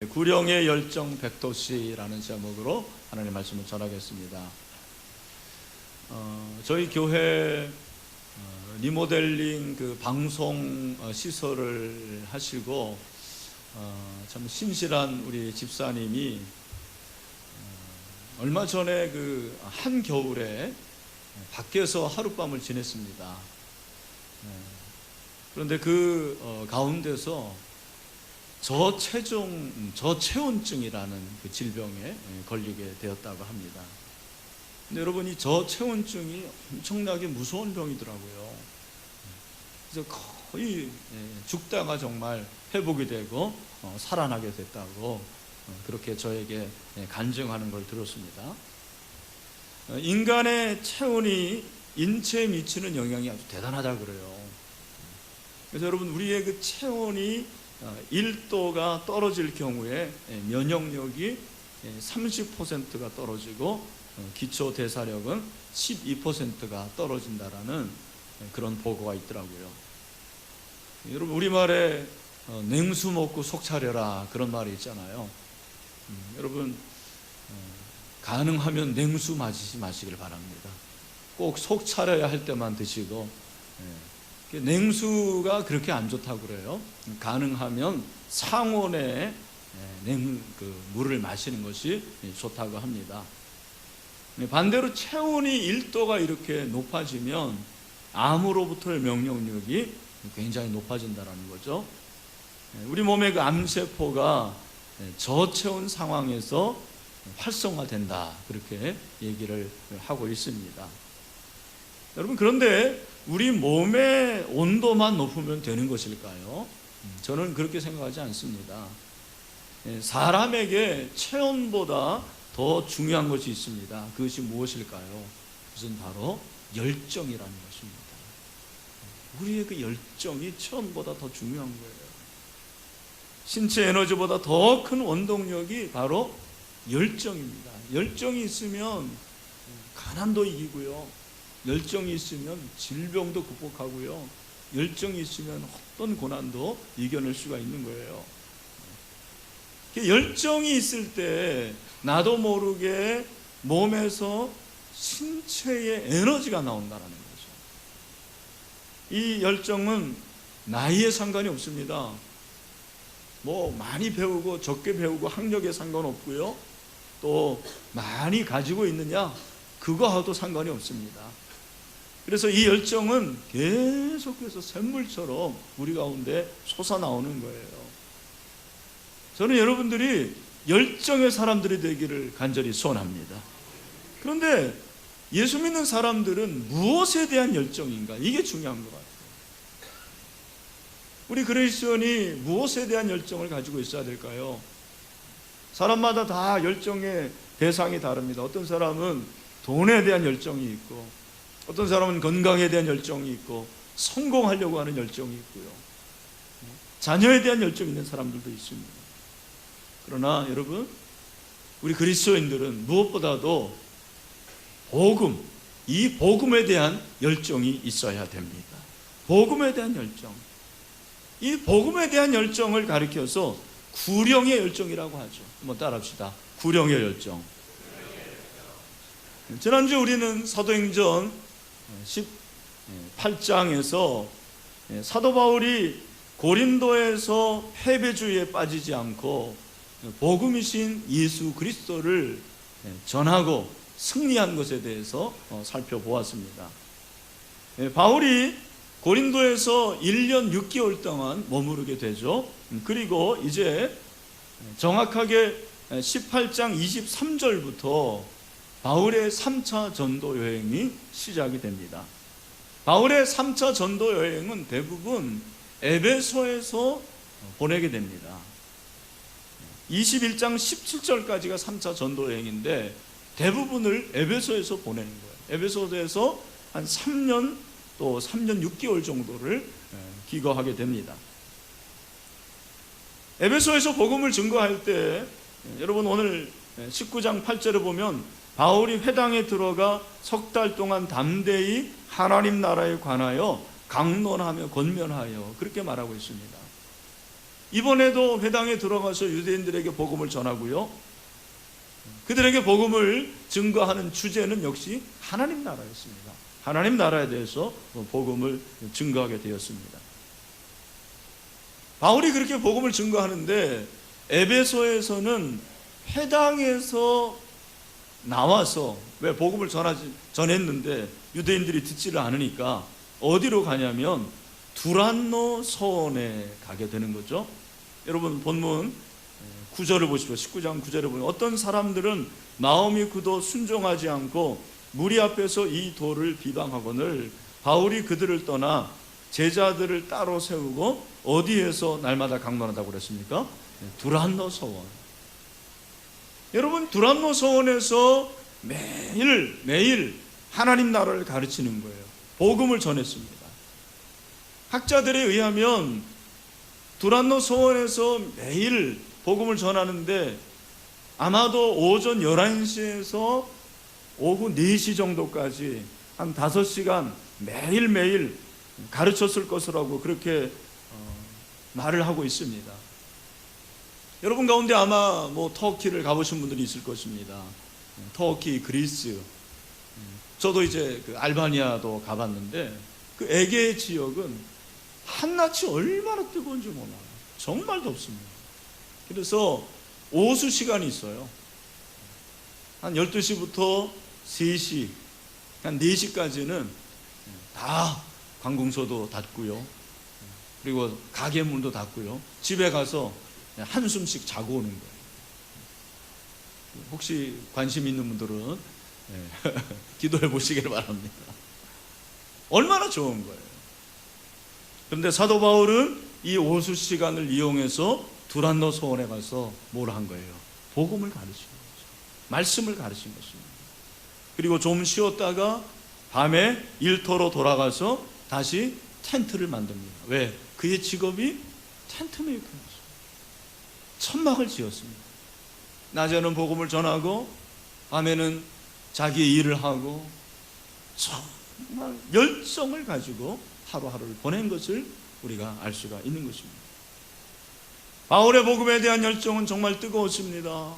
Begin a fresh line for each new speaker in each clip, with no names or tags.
구령의 열정 백도시라는 제목으로 하나님의 말씀을 전하겠습니다. 저희 교회 리모델링 그 방송 시설을 하시고 참 신실한 우리 집사님이 얼마 전에 그 한겨울에 밖에서 하룻밤을 지냈습니다. 그런데 그 가운데서 저체온증이라는 그 질병에 걸리게 되었다고 합니다. 근데 여러분, 이 저체온증이 엄청나게 무서운 병이더라고요. 그래서 거의 죽다가 정말 회복이 되고 살아나게 됐다고 그렇게 저에게 간증하는 걸 들었습니다. 인간의 체온이 인체에 미치는 영향이 아주 대단하다 그래요. 그래서 여러분, 우리의 그 체온이 1도가 떨어질 경우에 면역력이 30%가 떨어지고 기초 대사력은 12%가 떨어진다라는 그런 보고가 있더라고요. 여러분, 우리말에 냉수 먹고 속 차려라 그런 말이 있잖아요. 여러분, 가능하면 냉수 마시길 바랍니다. 꼭 속 차려야 할 때만 드시고, 냉수가 그렇게 안 좋다고 그래요. 가능하면 상온의 물을 마시는 것이 좋다고 합니다. 반대로 체온이 1도가 이렇게 높아지면 암으로부터의 면역력이 굉장히 높아진다는 거죠. 우리 몸의 그 암세포가 저체온 상황에서 활성화된다, 그렇게 얘기를 하고 있습니다. 여러분, 그런데 우리 몸의 온도만 높으면 되는 것일까요? 저는 그렇게 생각하지 않습니다. 사람에게 체온보다 더 중요한 것이 있습니다. 그것이 무엇일까요? 그것은 바로 열정이라는 것입니다. 우리의 그 열정이 체온보다 더 중요한 거예요. 신체 에너지보다 더 큰 원동력이 바로 열정입니다. 열정이 있으면 가난도 이기고요, 열정이 있으면 질병도 극복하고요, 열정이 있으면 어떤 고난도 이겨낼 수가 있는 거예요. 열정이 있을 때 나도 모르게 몸에서 신체의 에너지가 나온다는 거죠. 이 열정은 나이에 상관이 없습니다. 뭐 많이 배우고 적게 배우고 학력에 상관없고요, 또 많이 가지고 있느냐, 그거하고도 상관이 없습니다. 그래서 이 열정은 계속해서 샘물처럼 우리 가운데 솟아나오는 거예요. 저는 여러분들이 열정의 사람들이 되기를 간절히 소원합니다. 그런데 예수 믿는 사람들은 무엇에 대한 열정인가? 이게 중요한 것 같아요. 우리 그리스도인이 무엇에 대한 열정을 가지고 있어야 될까요? 사람마다 다 열정의 대상이 다릅니다. 어떤 사람은 돈에 대한 열정이 있고, 어떤 사람은 건강에 대한 열정이 있고, 성공하려고 하는 열정이 있고요, 자녀에 대한 열정이 있는 사람들도 있습니다. 그러나 여러분, 우리 그리스도인들은 무엇보다도 복음, 이 복음에 대한 열정이 있어야 됩니다. 복음에 대한 열정, 이 복음에 대한 열정을 가리켜서 구령의 열정이라고 하죠. 한번 따라합시다. 구령의 열정. 지난주 우리는 사도행전 18장에서 사도 바울이 고린도에서 패배주의에 빠지지 않고 복음이신 예수 그리스도를 전하고 승리한 것에 대해서 살펴보았습니다. 바울이 고린도에서 1년 6개월 동안 머무르게 되죠. 그리고 이제 정확하게 18장 23절부터 바울의 3차 전도 여행이 시작이 됩니다. 바울의 3차 전도 여행은 대부분 에베소에서 보내게 됩니다. 21장 17절까지가 3차 전도 여행인데 대부분을 에베소에서 보내는 거예요. 에베소에서 한 3년 또 3년 6개월 정도를 기거하게 됩니다. 에베소에서 복음을 증거할 때 여러분, 오늘 19장 8절에 보면 바울이 회당에 들어가 석 달 동안 담대히 하나님 나라에 관하여 강론하며 권면하여 그렇게 말하고 있습니다. 이번에도 회당에 들어가서 유대인들에게 복음을 전하고요, 그들에게 복음을 증거하는 주제는 역시 하나님 나라였습니다. 하나님 나라에 대해서 복음을 증거하게 되었습니다. 바울이 그렇게 복음을 증거하는데 에베소에서는 회당에서 나와서, 왜 복음을 전했는데 유대인들이 듣지를 않으니까 어디로 가냐면 두란노 서원에 가게 되는 거죠. 여러분 본문 9절을 보십시오. 19장 9절을 보면 어떤 사람들은 마음이 굳어 순종하지 않고 무리 앞에서 이 도를 비방하거늘 바울이 그들을 떠나 제자들을 따로 세우고 어디에서 날마다 강론하다고 그랬습니까? 두란노 서원. 여러분 두란노 서원에서 매일 하나님 나라를 가르치는 거예요. 복음을 전했습니다. 학자들에 의하면 두란노 서원에서 매일 복음을 전하는데 아마도 오전 11시에서 오후 4시 정도까지 한 5시간 매일매일 가르쳤을 것이라고 그렇게 말을 하고 있습니다. 여러분 가운데 아마 터키를 가보신 분들이 있을 것입니다. 터키, 그리스, 저도 이제 알바니아도 가봤는데 그 에게 지역은 한낮이 얼마나 뜨거운지 몰라요. 정말 덥습니다. 그래서 오수 시간이 있어요. 한 12시부터 3시, 한 4시까지는 다 관공서도 닫고요, 그리고 가게 문도 닫고요, 집에 가서 한숨씩 자고 오는 거예요. 혹시 관심 있는 분들은 기도해 보시기를 바랍니다. 얼마나 좋은 거예요. 그런데 사도 바울은 이 오수 시간을 이용해서 두란노 서원에 가서 뭘 한 거예요? 복음을 가르친 거죠. 말씀을 가르친 것입니다. 그리고 좀 쉬었다가 밤에 일터로 돌아가서 다시 텐트를 만듭니다. 왜? 그의 직업이 텐트 메이커였어요. 천막을 지었습니다. 낮에는 복음을 전하고 밤에는 자기의 일을 하고 정말 열정을 가지고 하루하루를 보낸 것을 우리가 알 수가 있는 것입니다. 바울의 복음에 대한 열정은 정말 뜨거웠습니다.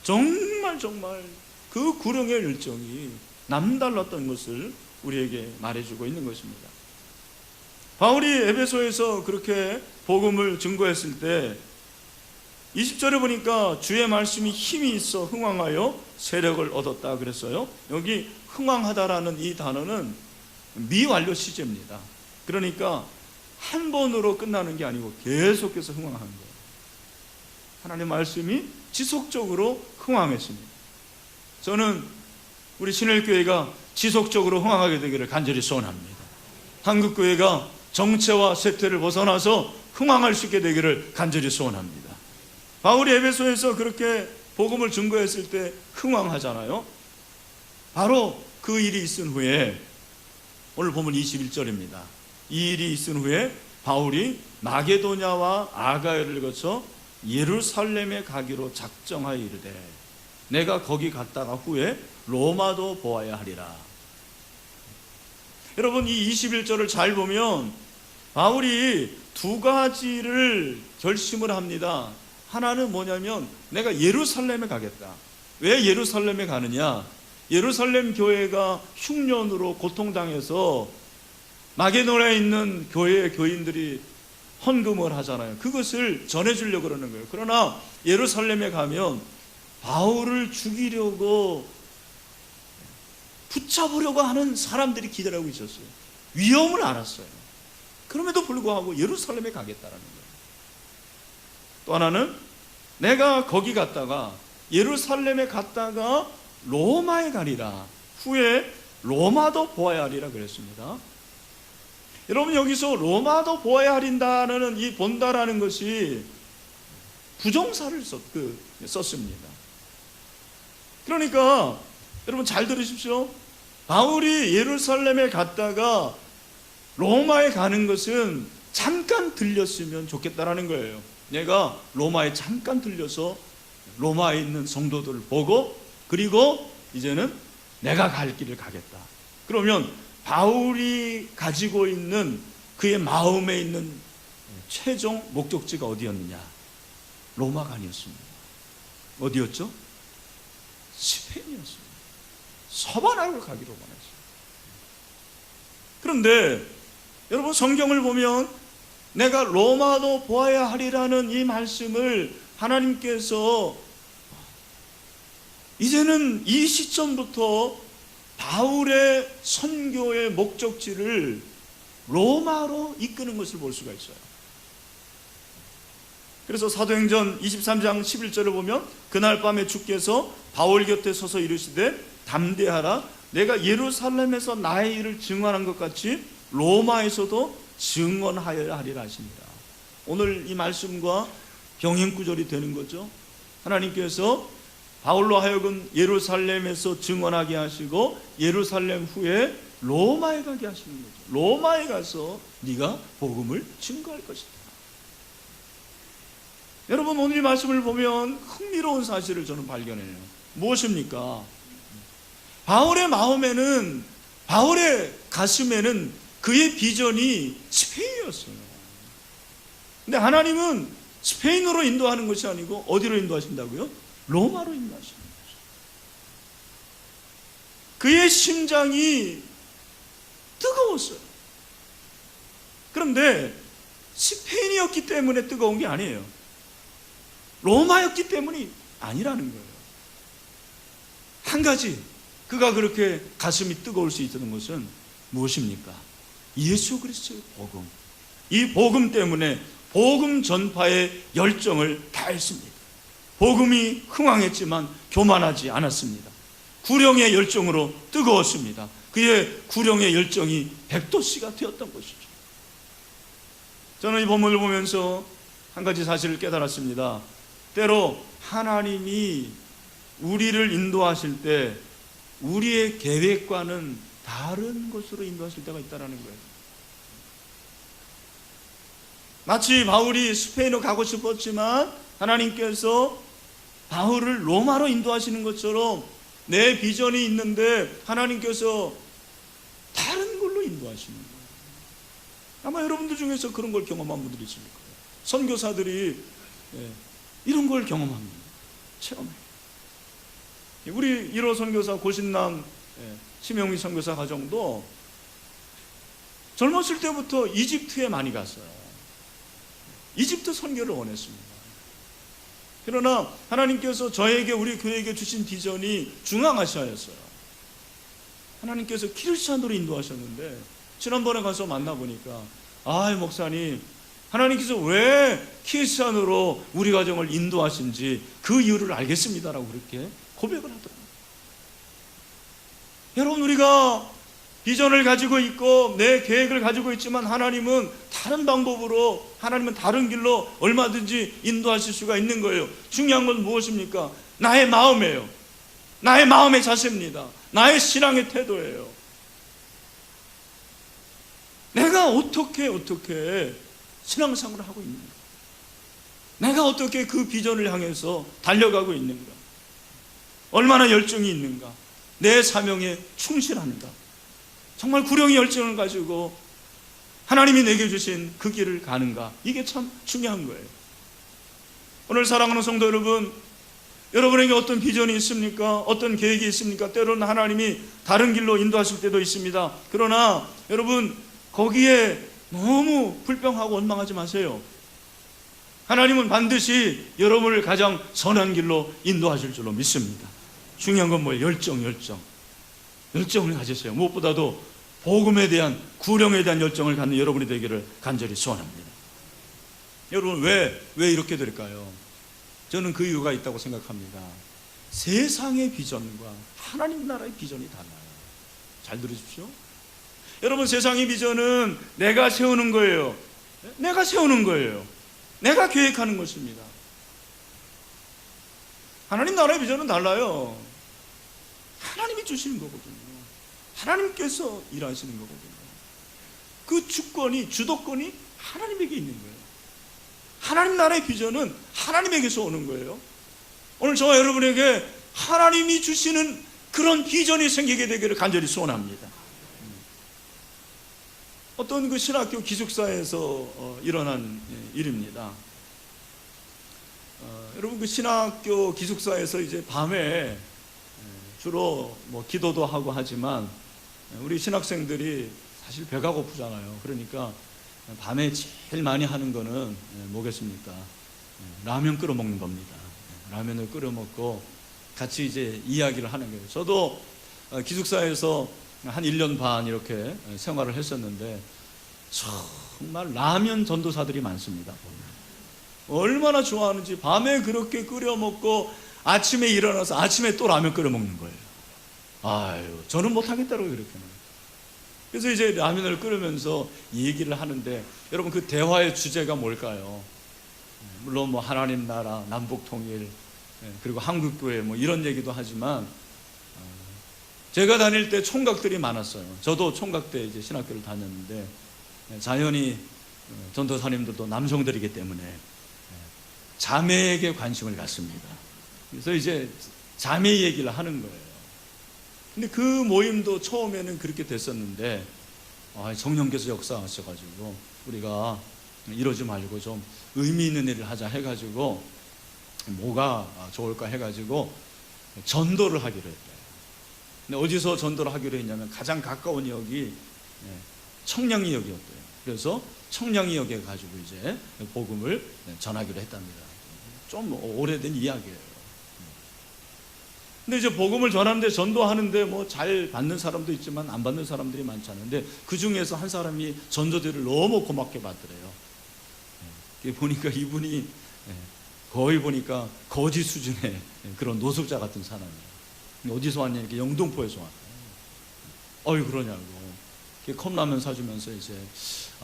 정말 그 구령의 열정이 남달랐던 것을 우리에게 말해주고 있는 것입니다. 바울이 에베소에서 그렇게 복음을 증거했을 때 20절에 보니까 주의 말씀이 힘이 있어 흥왕하여 세력을 얻었다 그랬어요. 여기 흥왕하다라는 이 단어는 미완료 시제입니다. 그러니까 한 번으로 끝나는 게 아니고 계속해서 흥왕하는 거예요. 하나님의 말씀이 지속적으로 흥왕했습니다. 저는 우리 신일교회가 지속적으로 흥왕하게 되기를 간절히 소원합니다. 한국교회가 정체와 쇠퇴를 벗어나서 흥왕할 수 있게 되기를 간절히 소원합니다. 바울이 에베소에서 그렇게 복음을 증거했을 때 흥왕하잖아요. 바로 그 일이 있은 후에 오늘 보면 21절입니다. 이 일이 있은 후에 바울이 마게도냐와 아가야를 거쳐 예루살렘에 가기로 작정하여 이르되 내가 거기 갔다가 후에 로마도 보아야 하리라. 여러분 이 21절을 잘 보면 바울이 두 가지를 결심을 합니다. 하나는 뭐냐면 내가 예루살렘에 가겠다. 왜 예루살렘에 가느냐? 예루살렘 교회가 흉년으로 고통당해서 마게도냐에 있는 교회의 교인들이 헌금을 하잖아요. 그것을 전해주려고 그러는 거예요. 그러나 예루살렘에 가면 바울을 죽이려고 붙잡으려고 하는 사람들이 기다리고 있었어요. 위험을 알았어요. 그럼에도 불구하고 예루살렘에 가겠다라는 거예요. 또 하나는 내가 거기 갔다가 예루살렘에 갔다가 로마에 가리라. 후에 로마도 보아야 하리라 그랬습니다. 여러분 여기서 로마도 보아야 하린다는 이 본다라는 것이 부정사를 썼습니다. 그러니까 여러분 잘 들으십시오. 바울이 예루살렘에 갔다가 로마에 가는 것은 잠깐 들렸으면 좋겠다라는 거예요. 내가 로마에 잠깐 들려서 로마에 있는 성도들을 보고 그리고 이제는 내가 갈 길을 가겠다. 그러면 바울이 가지고 있는 그의 마음에 있는 최종 목적지가 어디였느냐? 로마가 아니었습니다. 어디였죠? 스페인이었습니다. 서바나를 가기로 원했어요. 그런데 여러분, 성경을 보면 내가 로마도 보아야 하리라는 이 말씀을 하나님께서 이제는 이 시점부터 바울의 선교의 목적지를 로마로 이끄는 것을 볼 수가 있어요. 그래서 사도행전 23장 11절을 보면 그날 밤에 주께서 바울 곁에 서서 이르시되 담대하라, 내가 예루살렘에서 나의 일을 증언한 것 같이 로마에서도 증언하여야 하리라 하십니다. 오늘 이 말씀과 병행구절이 되는 거죠. 하나님께서 바울로 하여금 예루살렘에서 증언하게 하시고 예루살렘 후에 로마에 가게 하시는 거죠. 로마에 가서 네가 복음을 증거할 것이다. 여러분, 오늘 이 말씀을 보면 흥미로운 사실을 저는 발견해요. 무엇입니까? 바울의 마음에는, 바울의 가슴에는 그의 비전이 스페인이었어요. 근데 하나님은 스페인으로 인도하는 것이 아니고 어디로 인도하신다고요? 로마로 인도하시는 거죠. 그의 심장이 뜨거웠어요. 그런데 스페인이었기 때문에 뜨거운 게 아니에요. 로마였기 때문이 아니라는 거예요. 한 가지, 그가 그렇게 가슴이 뜨거울 수 있었던 것은 무엇입니까? 예수 그리스도의 복음. 이 복음 때문에 복음 전파의 열정을 다했습니다. 복음이 흥황했지만 교만하지 않았습니다. 구령의 열정으로 뜨거웠습니다. 그의 구령의 열정이 백도씨가 되었던 것이죠. 저는 이 본문을 보면서 한 가지 사실을 깨달았습니다. 때로 하나님이 우리를 인도하실 때 우리의 계획과는 다른 곳으로 인도하실 때가 있다는 거예요. 마치 바울이 스페인으로 가고 싶었지만 하나님께서 바울을 로마로 인도하시는 것처럼 내 비전이 있는데 하나님께서 다른 걸로 인도하시는 거예요. 아마 여러분들 중에서 그런 걸 경험한 분들이 있을 거예요. 선교사들이 이런 걸 경험합니다. 체험해요. 우리 1호 선교사 고신남 심영미 선교사 가정도 젊었을 때부터 이집트에 많이 갔어요. 이집트 선교를 원했습니다. 그러나 하나님께서 저에게, 우리 교회에게 주신 비전이 중앙아시아였어요. 하나님께서 키르시안으로 인도하셨는데 지난번에 가서 만나보니까 목사님, 하나님께서 왜 키르시안으로 우리 가정을 인도하신지 그 이유를 알겠습니다라고 그렇게 고백을 하더라고요. 여러분, 우리가 비전을 가지고 있고 내 계획을 가지고 있지만 하나님은 다른 방법으로, 하나님은 다른 길로 얼마든지 인도하실 수가 있는 거예요. 중요한 건 무엇입니까? 나의 마음이에요. 나의 마음의 자세입니다. 나의 신앙의 태도예요. 내가 어떻게 신앙생활을 하고 있는가? 내가 어떻게 그 비전을 향해서 달려가고 있는가? 얼마나 열정이 있는가? 내 사명에 충실한가? 정말 구령의 열정을 가지고 하나님이 내게 주신 그 길을 가는가? 이게 참 중요한 거예요. 오늘 사랑하는 성도 여러분, 여러분에게 어떤 비전이 있습니까? 어떤 계획이 있습니까? 때로는 하나님이 다른 길로 인도하실 때도 있습니다. 그러나 여러분, 거기에 너무 불평하고 원망하지 마세요. 하나님은 반드시 여러분을 가장 선한 길로 인도하실 줄로 믿습니다. 중요한 건 뭐예요? 열정을 가지세요. 무엇보다도 복음에 대한, 구령에 대한 열정을 갖는 여러분이 되기를 간절히 소원합니다. 여러분, 왜 이렇게 될까요? 저는 그 이유가 있다고 생각합니다. 세상의 비전과 하나님 나라의 비전이 달라요. 잘 들으십시오. 여러분, 세상의 비전은 내가 세우는 거예요. 내가 세우는 거예요. 내가 계획하는 것입니다. 하나님 나라의 비전은 달라요. 하나님이 주시는 거거든요. 하나님께서 일하시는 거거든요. 그 주도권이 하나님에게 있는 거예요. 하나님 나라의 비전은 하나님에게서 오는 거예요. 오늘 저와 여러분에게 하나님이 주시는 그런 비전이 생기게 되기를 간절히 소원합니다. 어떤 그 신학교 기숙사에서 일어난 일입니다. 여러분, 그 신학교 기숙사에서 이제 밤에 주로 뭐 기도도 하고 하지만 우리 신학생들이 사실 배가 고프잖아요. 그러니까 밤에 제일 많이 하는 거는 뭐겠습니까? 라면 끓여 먹는 겁니다. 라면을 끓여 먹고 같이 이제 이야기를 하는 거예요. 저도 기숙사에서 한 1년 반 이렇게 생활을 했었는데 정말 라면 전도사들이 많습니다. 얼마나 좋아하는지 밤에 그렇게 끓여 먹고 아침에 일어나서 아침에 또 라면 끓여 먹는 거예요. 아유, 저는 못하겠더라고요, 그렇게는. 그래서 이제 라면을 끓이면서 얘기를 하는데, 여러분, 그 대화의 주제가 뭘까요? 물론 뭐 하나님 나라, 남북 통일, 그리고 한국교회 뭐 이런 얘기도 하지만, 제가 다닐 때 총각들이 많았어요. 저도 총각 때 이제 신학교를 다녔는데, 자연히 전도사님들도 남성들이기 때문에 자매에게 관심을 갖습니다. 그래서 이제 자매 얘기를 하는 거예요. 근데 그 모임도 처음에는 그렇게 됐었는데 성령께서 역사하셔가지고 우리가 이러지 말고 좀 의미 있는 일을 하자 해가지고 뭐가 좋을까 해가지고 전도를 하기로 했대요. 근데 어디서 전도를 하기로 했냐면 가장 가까운 역이 청량리역이었대요. 그래서 청량리역에 가지고 이제 복음을 전하기로 했답니다. 좀 오래된 이야기예요. 근데 이제 복음을 전하는데, 전도하는데 뭐 잘 받는 사람도 있지만 안 받는 사람들이 많잖아요. 근데 그 중에서 한 사람이 전도대를 너무 고맙게 받더래요. 보니까 이분이 거의 보니까 거지 수준의 그런 노숙자 같은 사람이에요. 어디서 왔냐? 영등포에서 왔어요. 어이 그러냐고. 컵라면 사주면서 이제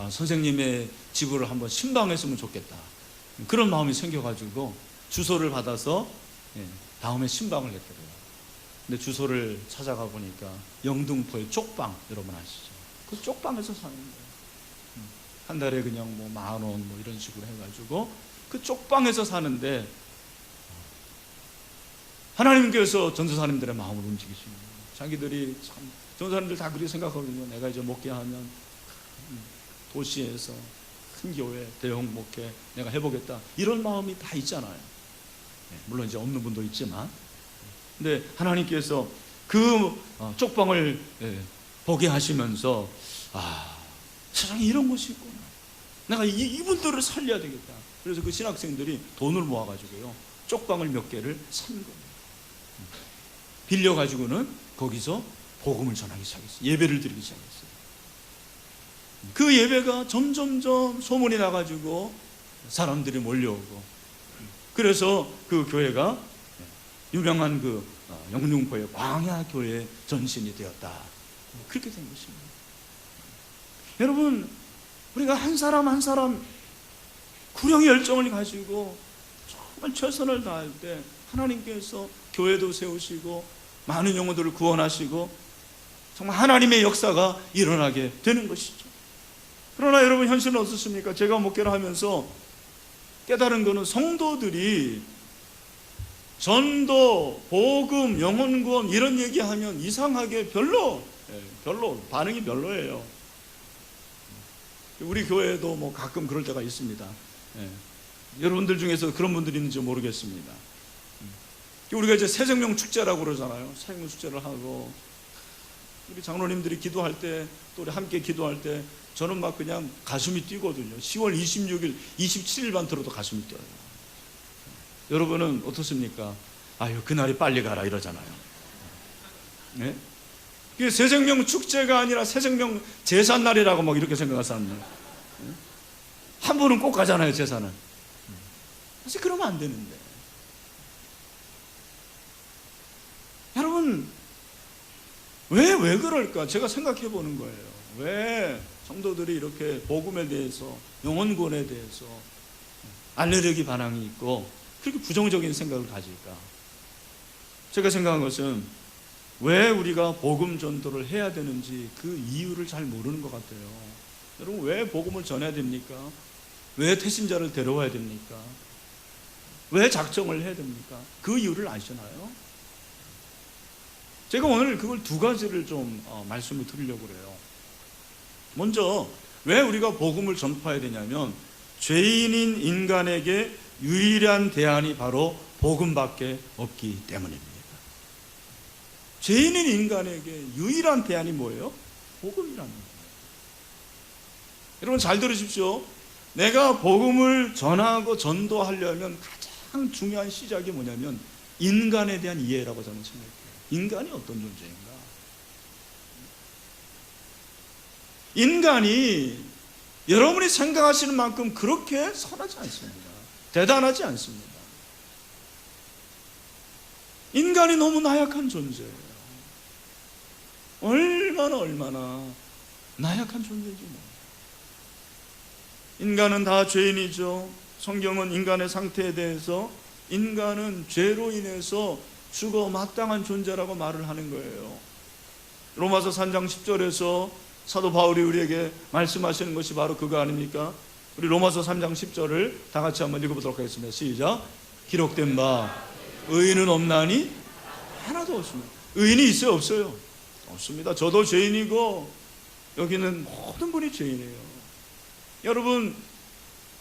선생님의 집을 한번 신방했으면 좋겠다. 그런 마음이 생겨가지고 주소를 받아서 다음에 신방을 했더래요. 근데 주소를 찾아가 보니까 영등포의 쪽방, 여러분 아시죠? 그 쪽방에서 사는 거예요. 한 달에 그냥 뭐 10,000원 뭐 이런 식으로 해가지고 그 쪽방에서 사는데 하나님께서 전도사님들의 마음을 움직이시는 거예요. 자기들이 참 전도사님들 다 그렇게 생각하거든요. 내가 이제 목회하면 도시에서 큰 교회, 대형 목회 내가 해보겠다, 이런 마음이 다 있잖아요. 물론 이제 없는 분도 있지만, 근데 하나님께서 그 쪽방을 보게 하시면서 세상에 이런 것이 있구나, 내가 이분들을 살려야 되겠다. 그래서 그 신학생들이 돈을 모아가지고요 쪽방을 몇 개를 산 겁니다. 빌려가지고는 거기서 복음을 전하기 시작했어요. 예배를 드리기 시작했어요. 그 예배가 점점점 소문이 나가지고 사람들이 몰려오고, 그래서 그 교회가 유명한 그 영등포의 광야교회 전신이 되었다. 그렇게 된 것입니다. 여러분, 우리가 한 사람 한 사람 구령의 열정을 가지고 정말 최선을 다할 때 하나님께서 교회도 세우시고 많은 영혼들을 구원하시고 정말 하나님의 역사가 일어나게 되는 것이죠. 그러나 여러분, 현실은 어떻습니까? 제가 목회를 하면서 깨달은 것은 성도들이 전도, 복음, 영혼구원 이런 얘기하면 이상하게 별로 반응이 별로예요. 우리 교회도 뭐 가끔 그럴 때가 있습니다. 여러분들 중에서 그런 분들이 있는지 모르겠습니다. 우리가 이제 새생명 축제라고 그러잖아요. 새생명 축제를 하고 우리 장로님들이 기도할 때, 또 우리 함께 기도할 때 저는 막 그냥 가슴이 뛰거든요. 10월 26일, 27일만 들어도 가슴이 뛰어요. 여러분은 어떻습니까? 아유, 그날이 빨리 가라 이러잖아요. 네? 이게 새생명 축제가 아니라 새생명 제삿날이라고 막 이렇게 생각하는 사람들. 한 번은 꼭 가잖아요, 제사는. 사실 그러면 안 되는데. 여러분, 왜 그럴까? 제가 생각해 보는 거예요. 왜 성도들이 이렇게 복음에 대해서, 영혼구원에 대해서 알레르기 반응이 있고 그렇게 부정적인 생각을 가질까? 제가 생각한 것은 왜 우리가 복음 전도를 해야 되는지 그 이유를 잘 모르는 것 같아요. 여러분, 왜 복음을 전해야 됩니까? 왜 태신자를 데려와야 됩니까? 왜 작정을 해야 됩니까? 그 이유를 아시나요? 제가 오늘 그걸 두 가지를 좀 말씀을 드리려고 그래요. 먼저 왜 우리가 복음을 전파해야 되냐면 죄인인 인간에게 유일한 대안이 바로 복음밖에 없기 때문입니다. 죄인인 인간에게 유일한 대안이 뭐예요? 복음이라는 거예요. 여러분 잘 들으십시오. 내가 복음을 전하고 전도하려면 가장 중요한 시작이 뭐냐면 인간에 대한 이해라고 저는 생각해요. 인간이 어떤 존재인가? 인간이 여러분이 생각하시는 만큼 그렇게 선하지 않습니다. 대단하지 않습니다. 인간이 너무 나약한 존재예요. 얼마나 나약한 존재인지 모릅니다. 인간은 다 죄인이죠. 성경은 인간의 상태에 대해서 인간은 죄로 인해서 죽어 마땅한 존재라고 말을 하는 거예요. 로마서 3장 10절에서 사도 바울이 우리에게 말씀하시는 것이 바로 그거 아닙니까? 우리 로마서 3장 10절을 다 같이 한번 읽어보도록 하겠습니다. 시작. 기록된 바 의인은 없나니 하나도 없습니다. 의인이 있어요? 없어요? 없습니다. 저도 죄인이고 여기는 모든 분이 죄인이에요. 여러분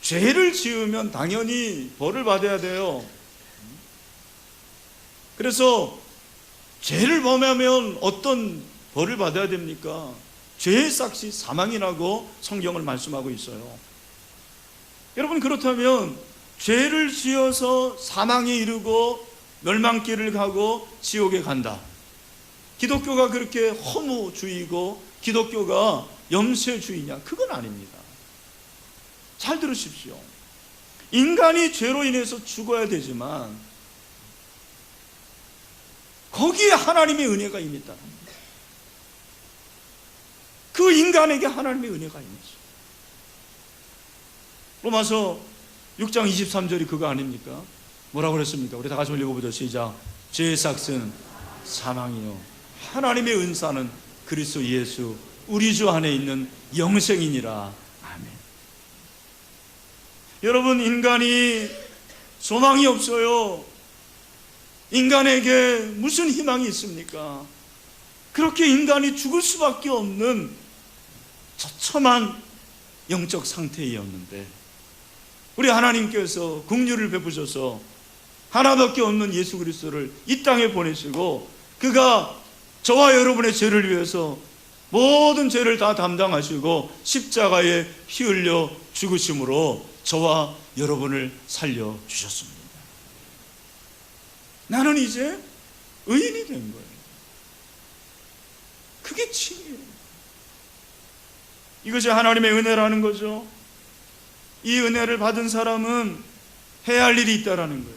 죄를 지으면 당연히 벌을 받아야 돼요. 그래서 죄를 범하면 어떤 벌을 받아야 됩니까? 죄의 삭시 사망이라고 성경을 말씀하고 있어요. 여러분 그렇다면 죄를 지어서 사망에 이르고 멸망길을 가고 지옥에 간다. 기독교가 그렇게 허무주의고 기독교가 염세주의냐? 그건 아닙니다. 잘 들으십시오. 인간이 죄로 인해서 죽어야 되지만 거기에 하나님의 은혜가 이미 있답니다. 그 인간에게 하나님의 은혜가 있죠. 로마서 6장 23절이 그거 아닙니까? 뭐라고 그랬습니까? 우리 다 같이 읽어보죠. 시작. 죄의 삭은 사망이요 하나님의 은사는 그리스도 예수 우리 주 안에 있는 영생이니라. 아멘. 여러분 인간이 소망이 없어요. 인간에게 무슨 희망이 있습니까? 그렇게 인간이 죽을 수밖에 없는 처참한 영적 상태였는데 우리 하나님께서 긍휼을 베푸셔서 하나밖에 없는 예수 그리스도를 이 땅에 보내시고 그가 저와 여러분의 죄를 위해서 모든 죄를 다 담당하시고 십자가에 피 흘려 죽으심으로 저와 여러분을 살려주셨습니다. 나는 이제 의인이 된 거예요. 그게 칭이에요. 이것이 하나님의 은혜라는 거죠. 이 은혜를 받은 사람은 해야 할 일이 있다라는 거예요.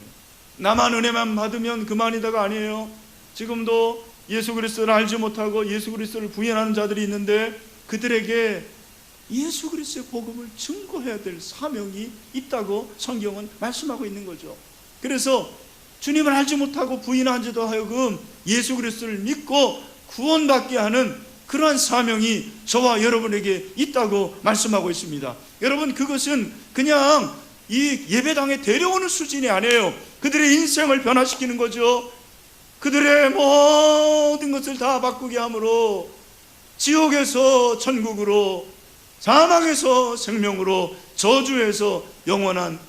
나만 은혜만 받으면 그만이다가 아니에요. 지금도 예수 그리스도를 알지 못하고 예수 그리스도를 부인하는 자들이 있는데 그들에게 예수 그리스도의 복음을 증거해야 될 사명이 있다고 성경은 말씀하고 있는 거죠. 그래서 주님을 알지 못하고 부인한 자도 하여금 예수 그리스도를 믿고 구원받게 하는 그러한 사명이 저와 여러분에게 있다고 말씀하고 있습니다. 여러분 그것은 그냥 이 예배당에 데려오는 수준이 아니에요. 그들의 인생을 변화시키는 거죠. 그들의 모든 것을 다 바꾸게 함으로 지옥에서 천국으로 사망에서 생명으로 저주에서 영원한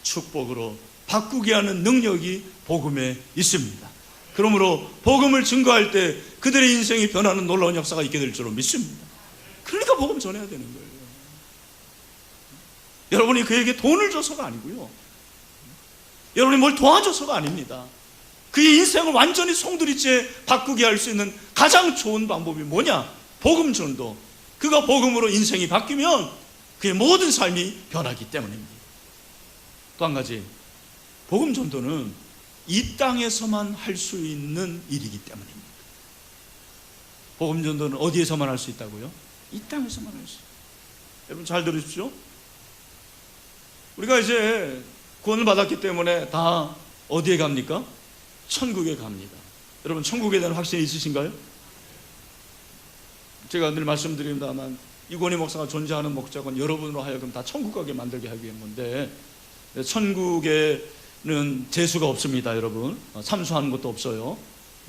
축복으로 바꾸게 하는 능력이 복음에 있습니다. 그러므로 복음을 증거할 때 그들의 인생이 변하는 놀라운 역사가 있게 될 줄로 믿습니다. 그러니까 복음 전해야 되는 거예요. 여러분이 그에게 돈을 줘서가 아니고요. 여러분이 뭘 도와줘서가 아닙니다. 그의 인생을 완전히 송두리째 바꾸게 할 수 있는 가장 좋은 방법이 뭐냐? 복음 전도. 그가 복음으로 인생이 바뀌면 그의 모든 삶이 변하기 때문입니다. 또 한 가지, 복음 전도는 이 땅에서만 할 수 있는 일이기 때문입니다. 복음 전도는 어디에서만 할 수 있다고요? 이 땅에서만 할 수 있어요. 여러분 잘 들으십시오. 우리가 이제 구원을 받았기 때문에 다 어디에 갑니까? 천국에 갑니다. 여러분 천국에 대한 확신이 있으신가요? 제가 늘 말씀드립니다만 이권희 목사가 존재하는 목적은 여러분으로 하여금 다 천국 가게 만들게 하기 위한 건데 천국에는 재수가 없습니다. 여러분 삼수하는 것도 없어요.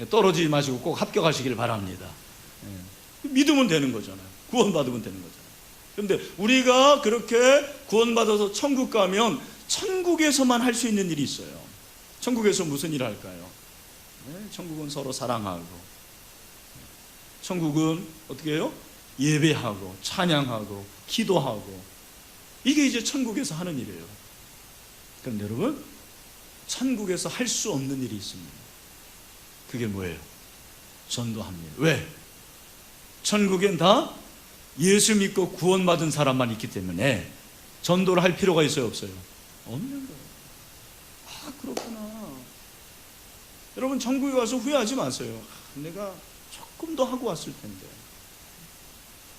떨어지지 마시고 꼭 합격하시길 바랍니다. 믿으면 되는 거잖아요. 구원받으면 되는 거잖아요. 그런데 우리가 그렇게 구원받아서 천국 가면 천국에서만 할 수 있는 일이 있어요. 천국에서 무슨 일을 할까요? 천국은 서로 사랑하고, 천국은 어떻게 해요? 예배하고 찬양하고 기도하고, 이게 이제 천국에서 하는 일이에요. 그런데 여러분, 천국에서 할 수 없는 일이 있습니다. 그게 뭐예요? 전도합니다. 왜? 천국엔 다 예수 믿고 구원받은 사람만 있기 때문에 전도를 할 필요가 있어요, 없어요? 없는 거예요. 아, 그렇구나. 여러분, 천국에 가서 후회하지 마세요. 내가 조금 더 하고 왔을 텐데,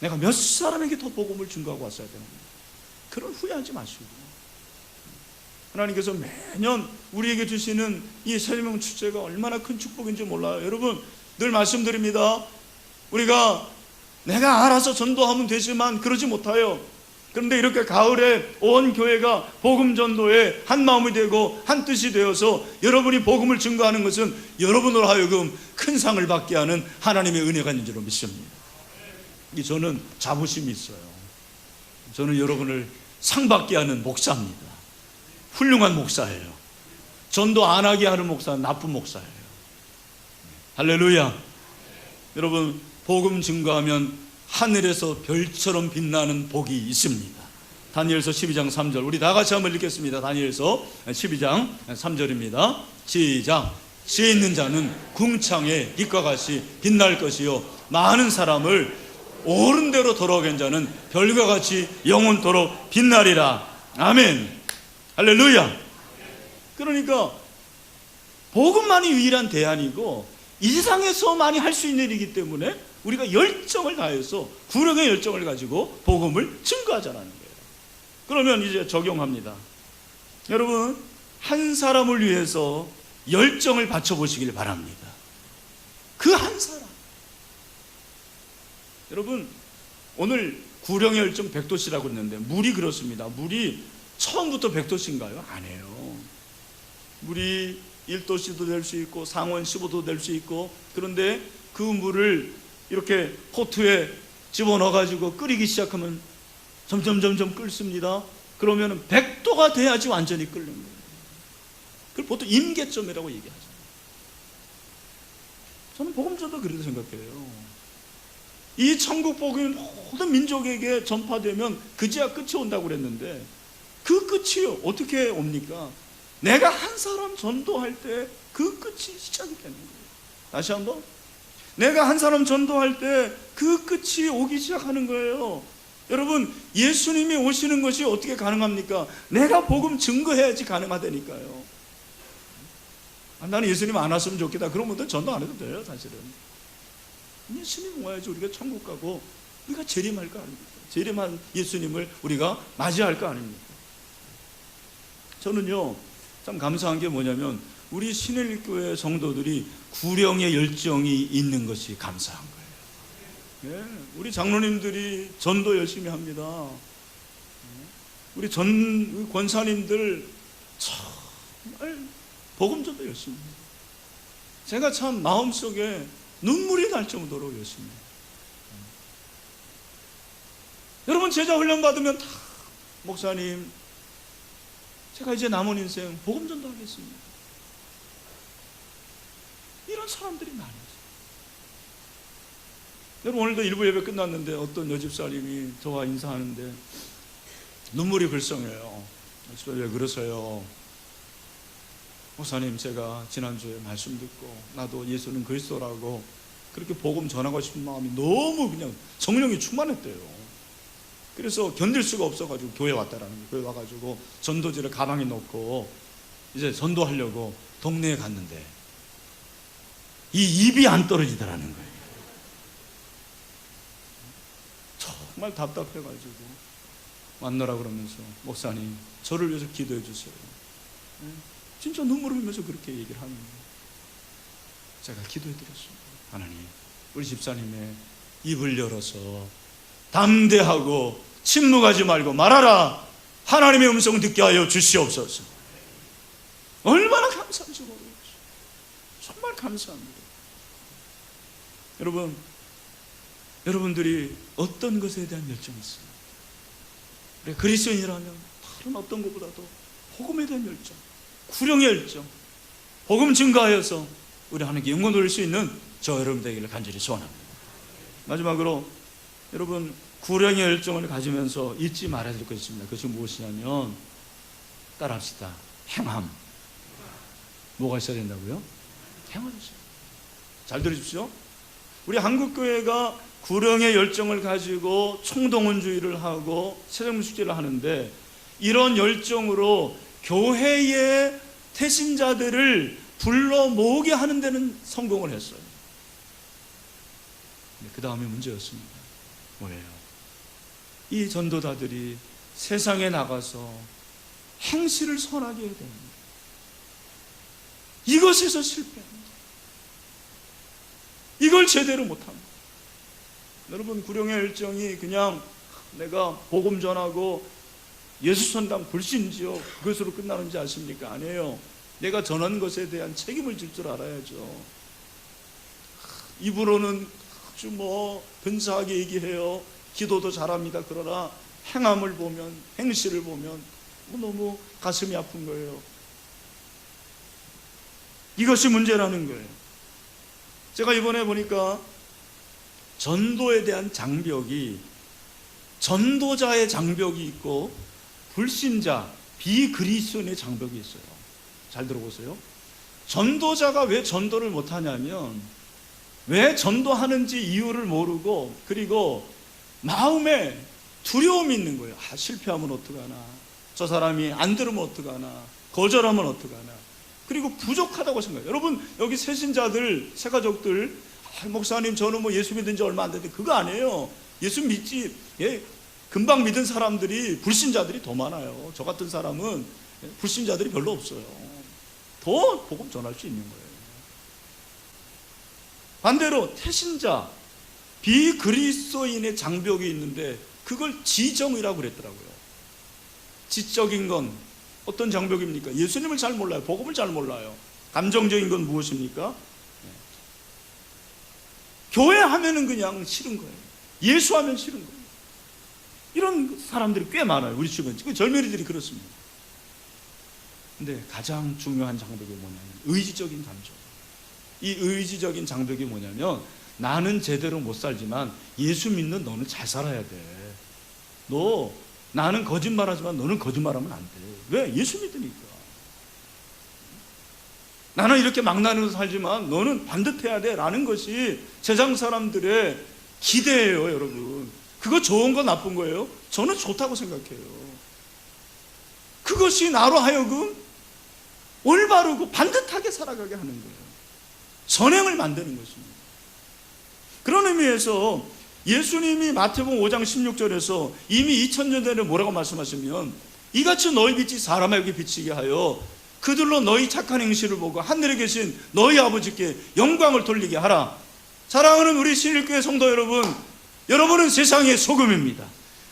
내가 몇 사람에게 더 복음을 증거하고 왔어야 되는데, 그런 후회하지 마시고, 하나님께서 매년 우리에게 주시는 이 생명 축제가 얼마나 큰 축복인지 몰라요. 여러분, 늘 말씀드립니다. 우리가 내가 알아서 전도하면 되지만 그러지 못해요. 그런데 이렇게 가을에 온 교회가 복음 전도에 한 마음이 되고 한 뜻이 되어서 여러분이 복음을 증거하는 것은 여러분으로 하여금 큰 상을 받게 하는 하나님의 은혜가 있는 줄로 믿습니다. 저는 자부심이 있어요. 저는 여러분을 상 받게 하는 목사입니다. 훌륭한 목사예요. 전도 안 하게 하는 목사는 나쁜 목사예요. 할렐루야. 여러분, 복음 증거하면 하늘에서 별처럼 빛나는 복이 있습니다. 다니엘서 12장 3절, 우리 다 같이 한번 읽겠습니다. 다니엘서 12장 3절입니다. 시작. 지혜 있는 자는 궁창의 빛과 같이 빛날 것이요, 많은 사람을 옳은 대로 돌아오게 한 자는 별과 같이 영원토록 빛나리라. 아멘. 할렐루야. 그러니까 복음만이 유일한 대안이고 이 세상에서만이 할 수 있는 일이기 때문에 우리가 열정을 다해서, 구력의 열정을 가지고 복음을 증거하자는 거예요. 그러면 이제 적용합니다. 여러분, 한 사람을 위해서 열정을 바쳐보시길 바랍니다. 그 한 사람. 여러분, 오늘 구령의 열정 100도씨라고 했는데 물이 그렇습니다. 물이 처음부터 100도씨인가요? 아니에요. 물이 1도씨도 될 수 있고 상온 15도 될 수 있고, 그런데 그 물을 이렇게 포트에 집어넣어가지고 끓이기 시작하면 점점 끓습니다. 그러면 100도가 돼야지 완전히 끓는 거예요. 그걸 보통 임계점이라고 얘기하죠. 저는 복음전도 그렇게 생각해요. 이 천국 복음이 모든 민족에게 전파되면 그제야 끝이 온다고 그랬는데, 그 끝이 어떻게 옵니까? 내가 한 사람 전도할 때 그 끝이 시작이 되는 거예요. 다시 한번, 내가 한 사람 전도할 때 그 끝이 오기 시작하는 거예요. 여러분, 예수님이 오시는 것이 어떻게 가능합니까? 내가 복음 증거해야지 가능하다니까요. 나는 예수님 안 왔으면 좋겠다, 그런 분들 전도 안 해도 돼요. 사실은 예수님 와야지 우리가 천국 가고 우리가 재림할 거 아닙니까? 재림한 예수님을 우리가 맞이할 거 아닙니까? 저는요, 참 감사한 게 뭐냐면 우리 신일교회 성도들이 구령의 열정이 있는 것이 감사한 거예요. 예, 우리 장로님들이 전도 열심히 합니다. 우리 전 권사님들 정말 복음전도 열심히 합니다. 제가 참 마음속에 눈물이 날 정도로 열심히 해요. 여러분, 제자 훈련 받으면 다 목사님, 제가 이제 남은 인생 복음전도 하겠습니다, 이런 사람들이 많아요. 여러분, 오늘도 일부 예배 끝났는데 어떤 여집사님이 저와 인사하는데 눈물이 글썽여요. 왜 그러세요? 목사님, 제가 지난주에 말씀 듣고 나도 예수는 그리스도라고 그렇게 복음 전하고 싶은 마음이 너무 그냥 성령이 충만했대요. 그래서 견딜 수가 없어가지고 교회 왔다라는 거예요. 교회 와가지고 전도지를 가방에 넣고 이제 전도하려고 동네에 갔는데 이 입이 안 떨어지더라는 거예요. 정말 답답해가지고 만나라 그러면서 목사님, 저를 위해서 기도해 주세요. 진짜 눈물을 흘리면서 그렇게 얘기를 하는 거예요. 제가 기도해 드렸습니다. 하나님, 우리 집사님의 입을 열어서 담대하고 침묵하지 말고 말하라, 하나님의 음성을 듣게 하여 주시옵소서. 얼마나 감사한지 모르겠어요. 정말 감사합니다. 여러분, 여러분들이 어떤 것에 대한 열정이 있어요? 우리 그리스도인이라면 다른 어떤 것보다도 복음에 대한 열정, 구령의 열정, 복음 증거하여서 우리 하나님께 영광 돌릴 수 있는 저 여러분 되기를 간절히 소원합니다. 마지막으로 여러분, 구령의 열정을 가지면서 잊지 말아야 될 것이 있습니다. 그것이 무엇이냐면, 따라합시다. 행함. 뭐가 있어야 된다고요? 행함이 있어요. 잘 들으십시오. 우리 한국교회가 구령의 열정을 가지고 총동원주의를 하고 세정식제를 하는데, 이런 열정으로 교회의 태신자들을 불러 모으게 하는 데는 성공을 했어요. 그 다음에 문제였습니다. 뭐예요? 이 전도자들이 세상에 나가서 행실을 선하게 해야 됩니다. 이것에서 실패합니다. 이걸 제대로 못합니다. 여러분, 구령의 열정이 그냥 내가 복음 전하고 예수 선당 불신지요 그것으로 끝나는지 아십니까? 아니에요. 내가 전한 것에 대한 책임을 질 줄 알아야죠. 입으로는 아주 근사하게 얘기해요. 기도도 잘합니다. 그러나 행함을 보면, 행실을 보면 너무 가슴이 아픈 거예요. 이것이 문제라는 거예요. 제가 이번에 보니까 전도에 대한 장벽이, 전도자의 장벽이 있고 불신자, 비그리스도인의 장벽이 있어요. 잘 들어보세요. 전도자가 왜 전도를 못하냐면, 왜 전도하는지 이유를 모르고, 그리고 마음에 두려움이 있는 거예요. 실패하면 어떡하나, 저 사람이 안 들으면 어떡하나, 거절하면 어떡하나, 그리고 부족하다고 생각해요. 여러분, 여기 새신자들, 새가족들, 목사님 저는 예수 믿은 지 얼마 안 됐는데, 그거 아니에요. 예수 믿지, 금방 믿은 사람들이, 불신자들이 더 많아요. 저 같은 사람은 불신자들이 별로 없어요. 더 복음 전할 수 있는 거예요. 반대로 태신자, 비그리스도인의 장벽이 있는데 그걸 지정이라고 그랬더라고요. 지적인 건 어떤 장벽입니까? 예수님을 잘 몰라요. 복음을 잘 몰라요. 감정적인 건 무엇입니까? 교회 하면은 그냥 싫은 거예요. 예수 하면 싫은 거예요. 이런 사람들이 꽤 많아요. 우리 주변에. 젊은이들이 그렇습니다. 근데 가장 중요한 장벽이 뭐냐면 의지적인 감정. 이 의지적인 장벽이 뭐냐면, 나는 제대로 못 살지만 예수 믿는 너는 잘 살아야 돼. 나는 거짓말하지만 너는 거짓말하면 안 돼. 왜? 예수 믿으니까. 나는 이렇게 망나니로 살지만 너는 반듯해야 돼 라는 것이 세상 사람들의 기대예요. 여러분, 그거 좋은 거 나쁜 거예요? 저는 좋다고 생각해요. 그것이 나로 하여금 올바르고 반듯하게 살아가게 하는 거예요. 선행을 만드는 것입니다. 그런 의미에서 예수님이 마태복음 5장 16절에서 이미 2000년 전에 뭐라고 말씀하시면, 이같이 너희 빛이 사람에게 비치게 하여 그들로 너희 착한 행실을 보고 하늘에 계신 너희 아버지께 영광을 돌리게 하라. 사랑하는 우리 신일교회 성도 여러분, 여러분은 세상의 소금입니다.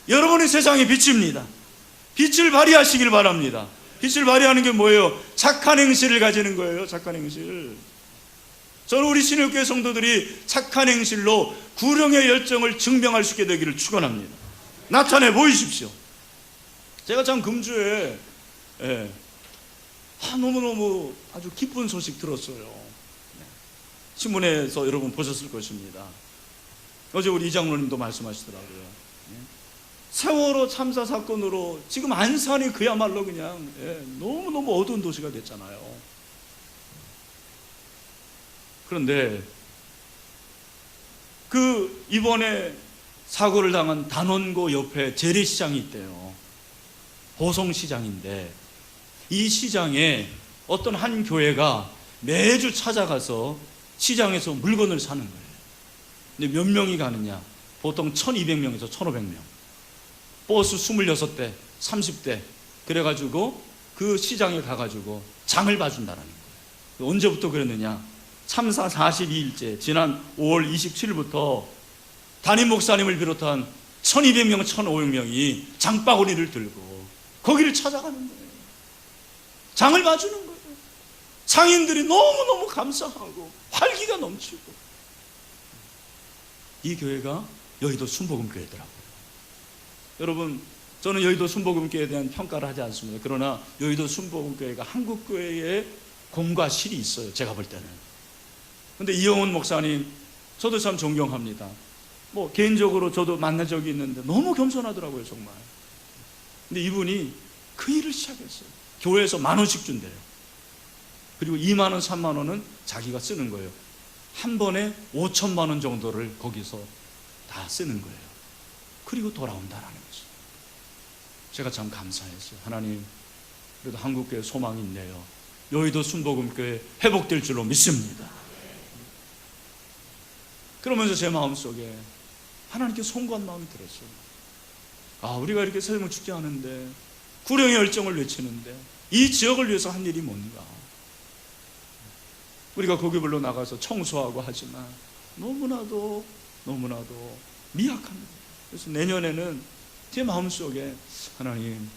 여러분은 세상의 빛입니다. 빛을 발휘하시길 바랍니다. 빛을 발휘하는 게 뭐예요? 착한 행실을 가지는 거예요. 착한 행실. 저는 우리 신일교회 성도들이 착한 행실로 구령의 열정을 증명할 수 있게 되기를 축원합니다. 나타내 보이십시오. 제가 참 금주에 너무너무 아주 기쁜 소식 들었어요. 신문에서 여러분 보셨을 것입니다. 어제 우리 이장로님도 말씀하시더라고요. 세월호 참사 사건으로 지금 안산이 그야말로 그냥 너무너무 어두운 도시가 됐잖아요. 그런데 이번에 사고를 당한 단원고 옆에 재래시장이 있대요. 보성시장인데, 이 시장에 어떤 한 교회가 매주 찾아가서 시장에서 물건을 사는 거예요. 근데 몇 명이 가느냐? 보통 1200명에서 1500명. 버스 26대, 30대. 그래가지고 그 시장에 가가지고 장을 봐준다는 거예요. 언제부터 그랬느냐? 참사 42일째, 지난 5월 27일부터 담임 목사님을 비롯한 1200명, 1500명이 장바구니를 들고 거기를 찾아가는 거예요. 장을 봐주는 거예요. 상인들이 너무너무 감사하고 활기가 넘치고. 이 교회가 여의도 순복음교회더라고요. 여러분, 저는 여의도 순복음교회에 대한 평가를 하지 않습니다. 그러나 여의도 순복음교회가 한국교회의 공과 실이 있어요, 제가 볼 때는. 근데 이영훈 목사님 저도 참 존경합니다. 뭐 개인적으로 저도 만난 적이 있는데 너무 겸손하더라고요, 정말. 근데 이분이 그 일을 시작했어요. 교회에서 10,000원씩 준대요. 그리고 2만 원, 3만 원은 자기가 쓰는 거예요. 한 번에 5천만 원 정도를 거기서 다 쓰는 거예요. 그리고 돌아온다라는 거죠. 제가 참 감사했어요. 하나님, 그래도 한국교회 소망이 있네요. 여의도 순복음교회 회복될 줄로 믿습니다. 그러면서 제 마음속에 하나님께 송구한 마음이 들었어요. 아, 우리가 이렇게 세상을 축제하는데, 구령의 열정을 외치는데 이 지역을 위해서 한 일이 뭔가. 우리가 고기별로 나가서 청소하고 하지만 너무나도 미약합니다. 그래서 내년에는 제 마음속에 하나님,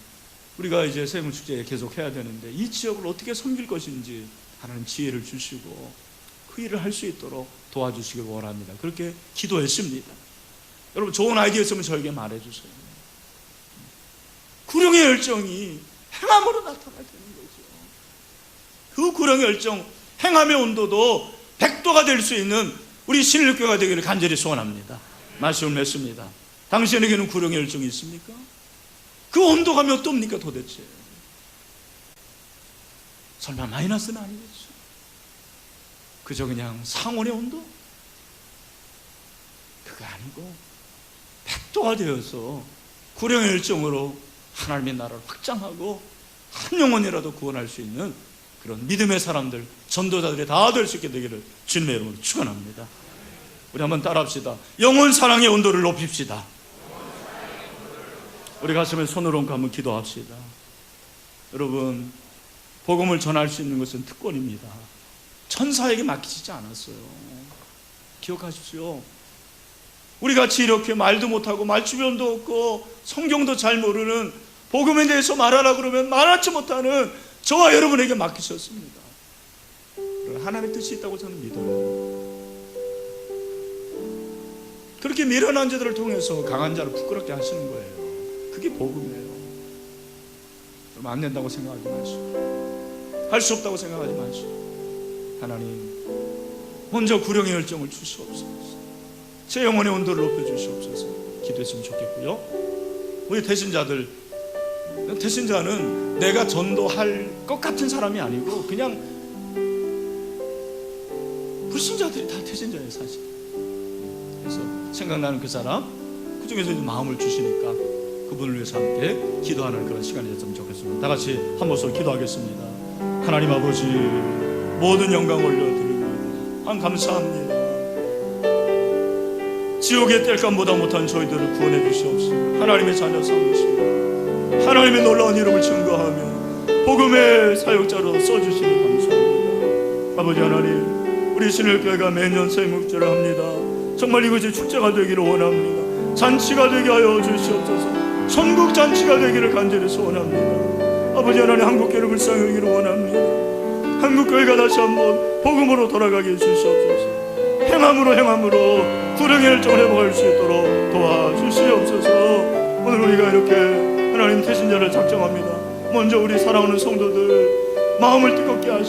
우리가 이제 세무 축제 계속 해야 되는데 이 지역을 어떻게 섬길 것인지 하나님 지혜를 주시고 그 일을 할 수 있도록 도와주시길 원합니다. 그렇게 기도했습니다. 여러분, 좋은 아이디어 있으면 저에게 말해주세요. 구령의 열정이 행함으로 나타나야 되는 거죠. 그 구령의 열정, 행함의 온도도 100도가 될 수 있는 우리 신일교회가 되기를 간절히 소원합니다. 말씀을 맺습니다. 당신에게는 구령의 열정이 있습니까? 그 온도가 몇 도입니까 도대체? 설마 마이너스는 아니겠죠? 그저 그냥 상온의 온도? 그거 아니고 100도가 되어서 구령의 열정으로 하나님의 나라를 확장하고 한 영혼이라도 구원할 수 있는 그런 믿음의 사람들, 전도자들이 다 될 수 있게 되기를 주님의 이름으로 축원합니다. 우리 한번 따라합시다. 영혼 사랑의 온도를 높입시다. 우리 가슴에 손을 얹고 한번 기도합시다. 여러분, 복음을 전할 수 있는 것은 특권입니다. 천사에게 맡기지 않았어요. 기억하십시오. 우리같이 이렇게 말도 못하고 말주변도 없고 성경도 잘 모르는, 복음에 대해서 말하라 그러면 말하지 못하는 저와 여러분에게 맡기셨습니다. 하나님의 뜻이 있다고 저는 믿어요. 그렇게 미련한 자들을 통해서 강한 자를 부끄럽게 하시는 거예요. 그게 복음이에요. 그럼 안 된다고 생각하지 마시고, 할 수 없다고 생각하지 마시고, 하나님 먼저 구령의 열정을 주시옵소서. 제 영혼의 온도를 높여주시옵소서. 기도했으면 좋겠고요. 우리 대신자는 내가 전도할 것 같은 사람이 아니고 그냥 불신자들이 다 대신자예요, 사실. 그래서 생각나는 그 사람, 그 중에서 이제 마음을 주시니까 그분을 위해서 함께 기도하는 그런 시간이 됐으면 좋겠습니다. 다 같이 한 목소리 기도하겠습니다. 하나님 아버지, 모든 영광 올려드립니다. 감사합니다. 지옥의 땔감보다 못한 저희들을 구원해 주시옵소서. 하나님의 자녀 삼으시고 하나님의 놀라운 이름을 증거하며 복음의 사역자로 써주시니 감사합니다. 아버지 하나님, 우리 신일교회가 매년 세무축제를 합니다. 정말 이것이 축제가 되기를 원합니다. 잔치가 되게 하여 주시옵소서. 천국 잔치가 되기를 간절히 소원합니다. 아버지 하나님, 한국교회를 불쌍히 여기를 원합니다. 한국교회가 다시 한번 복음으로 돌아가게 해주시옵소서. 행함으로 구령의 열정을 회복할 수 있도록 도와주시옵소서. 오늘 우리가 이렇게 하나님 대신자를 작정합니다. 먼저 우리 사랑하는 성도들 마음을 뜨겁게 하시옵소서.